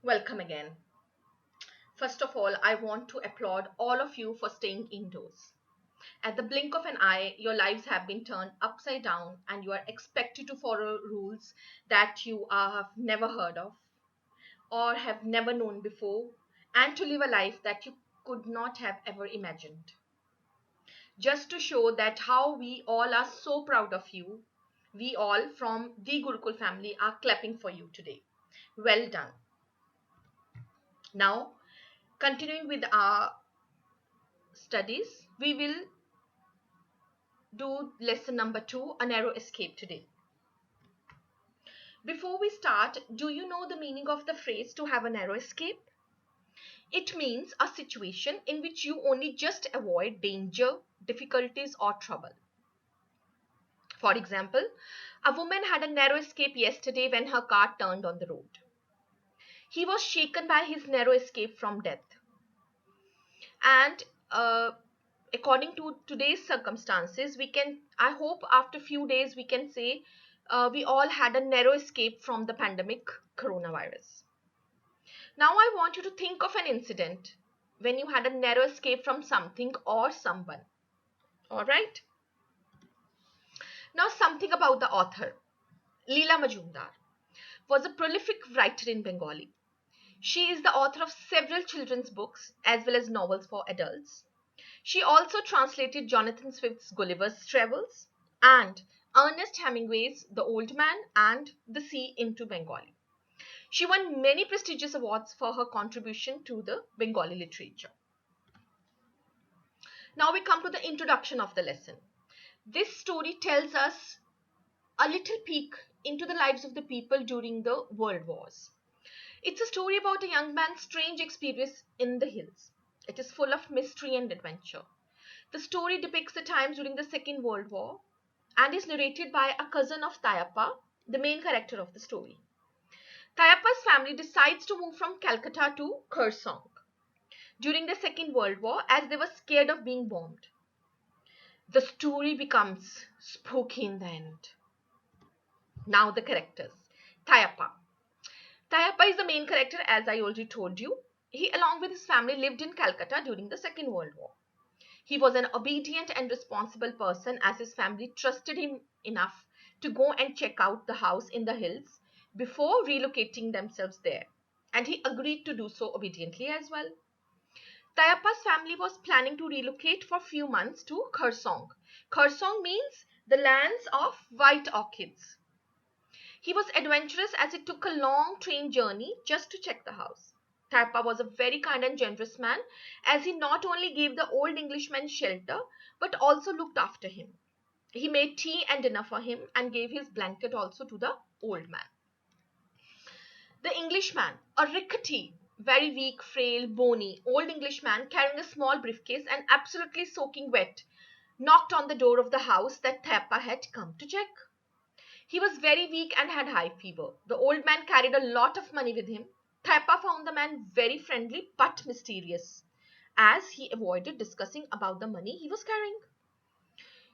Welcome again. First of all, I want to applaud all of you for staying indoors. At the blink of an eye, your lives have been turned upside down and you are expected to follow rules that you have never heard of or have never known before and to live a life that you could not have ever imagined. Just to show that how we all are so proud of you, we all from the Gurukul family are clapping for you today. Well done. Now, continuing with our studies, we will do lesson number 2, a narrow escape today. Before we start, do you know the meaning of the phrase to have a narrow escape? It means a situation in which you only just avoid danger, difficulties, or trouble. For example, a woman had a narrow escape yesterday when her car turned on the road. He was shaken by his narrow escape from death. And according to today's circumstances, I hope after few days we can say we all had a narrow escape from the pandemic coronavirus. Now I want you to think of an incident when you had a narrow escape from something or someone. All right. Now something about the author. Leela Majumdar was a prolific writer in Bengali. She is the author of several children's books as well as novels for adults. She also translated Jonathan Swift's Gulliver's Travels and Ernest Hemingway's The Old Man and the Sea into Bengali. She won many prestigious awards for her contribution to the Bengali literature. Now we come to the introduction of the lesson. This story tells us a little peek into the lives of the people during the World Wars. It's a story about a young man's strange experience in the hills. It is full of mystery and adventure. The story depicts the times during the Second World War and is narrated by a cousin of Tayappa, the main character of the story. Tayappa's family decides to move from Calcutta to Khersong during the Second World War as they were scared of being bombed. The story becomes spooky in the end. Now the characters. Tayappa. Tayappa is the main character, as I already told you. He, along with his family, lived in Calcutta during the Second World War. He was an obedient and responsible person as his family trusted him enough to go and check out the house in the hills before relocating themselves there. And he agreed to do so obediently as well. Tayappa's family was planning to relocate for a few months to Khersong. Khersong means the lands of white orchids. He was adventurous as it took a long train journey just to check the house. Tayappa was a very kind and generous man as he not only gave the old Englishman shelter but also looked after him. He made tea and dinner for him and gave his blanket also to the old man. The Englishman, a rickety, very weak, frail, bony, old Englishman carrying a small briefcase and absolutely soaking wet, knocked on the door of the house that Tayappa had come to check. He was very weak and had high fever. The old man carried a lot of money with him. Tayappa found the man very friendly but mysterious, as he avoided discussing about the money he was carrying.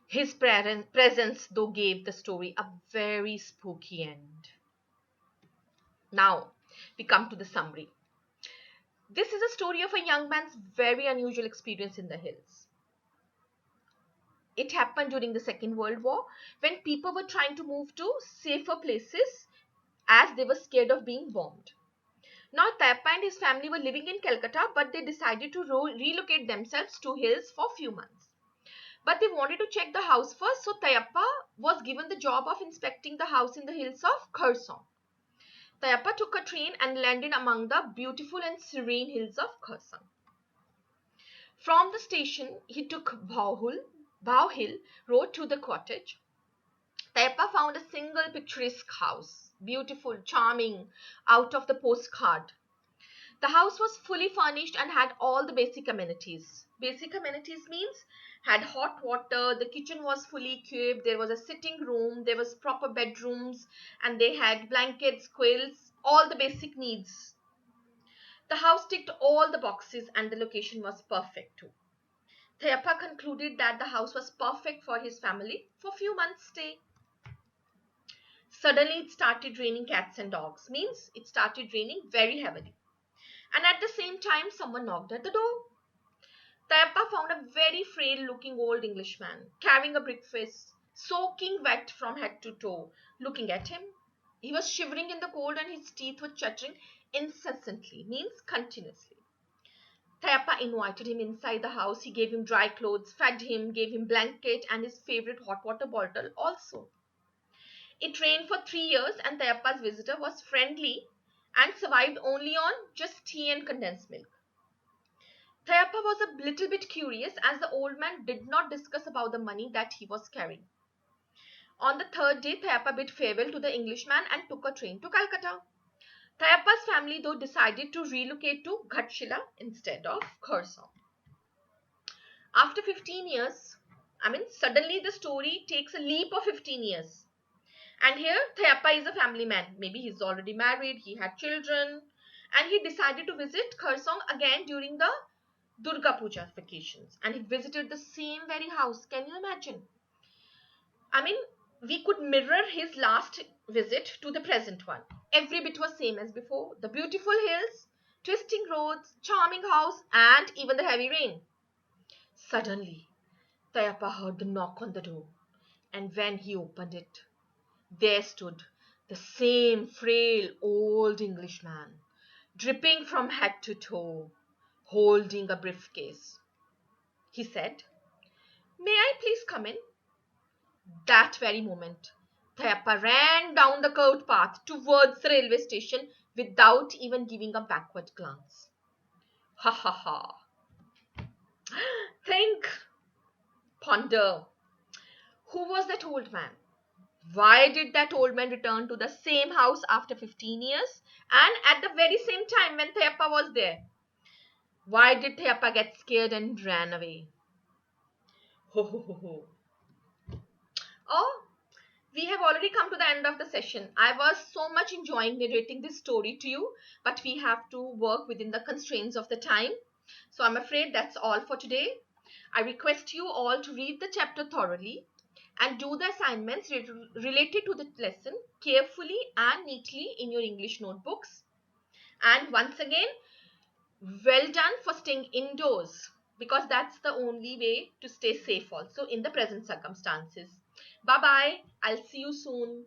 His presence, though, gave the story a very spooky end. Now, we come to the summary. This is a story of a young man's very unusual experience in the hills. It happened during the Second World War when people were trying to move to safer places as they were scared of being bombed. Now, Tayappa and his family were living in Calcutta, but they decided to relocate themselves to hills for a few months. But they wanted to check the house first, so Tayappa was given the job of inspecting the house in the hills of Khersong. Tayappa took a train and landed among the beautiful and serene hills of Khersong. From the station, he took Bhau Hill road to the cottage. Tayappa found a single picturesque house, beautiful, charming, out of the postcard. The house was fully furnished and had all the basic amenities. Basic amenities means had hot water, the kitchen was fully equipped, there was a sitting room, there was proper bedrooms, and they had blankets, quilts, all the basic needs. The house ticked all the boxes and the location was perfect too. Thayappa concluded that the house was perfect for his family for a few months' stay. Suddenly it started raining cats and dogs, means it started raining very heavily. And at the same time, someone knocked at the door. Tayappa found a very frail looking old Englishman carrying a breakfast, soaking wet from head to toe, looking at him. He was shivering in the cold and his teeth were chattering incessantly, means continuously. Tayappa invited him inside the house. He gave him dry clothes, fed him, gave him blanket and his favorite hot water bottle also. It rained for 3 years and Tayappa's visitor was friendly and survived only on just tea and condensed milk. Thayappa was a little bit curious as the old man did not discuss about the money that he was carrying. On the third day, Thayappa bid farewell to the Englishman and took a train to Calcutta. Thayappa's family though decided to relocate to Ghatshila instead of Khersong. After 15 years, suddenly the story takes a leap of 15 years. And here, Thayappa is a family man. Maybe he's already married, he had children, and he decided to visit Khersong again during the Durga Puja vacations, and he visited the same very house. Can you imagine? I mean, we could mirror his last visit to the present one. Every bit was same as before. The beautiful hills, twisting roads, charming house, and even the heavy rain. Suddenly, Tayappa heard the knock on the door, and when he opened it, there stood the same frail old Englishman, dripping from head to toe, holding a briefcase. He said, "May I please come in?" That very moment, Thayappa ran down the curved path towards the railway station without even giving a backward glance. Ha ha ha. Think, ponder. Who was that old man? Why did that old man return to the same house after 15 years and at the very same time when Thayappa was there? Why did Thayappa get scared and ran away? Ho ho ho ho. Oh, we have already come to the end of the session. I was so much enjoying narrating this story to you, but we have to work within the constraints of the time. So I'm afraid that's all for today. I request you all to read the chapter thoroughly and do the assignments related to the lesson carefully and neatly in your English notebooks. And once again, well done for staying indoors because that's the only way to stay safe also in the present circumstances. Bye bye. I'll see you soon.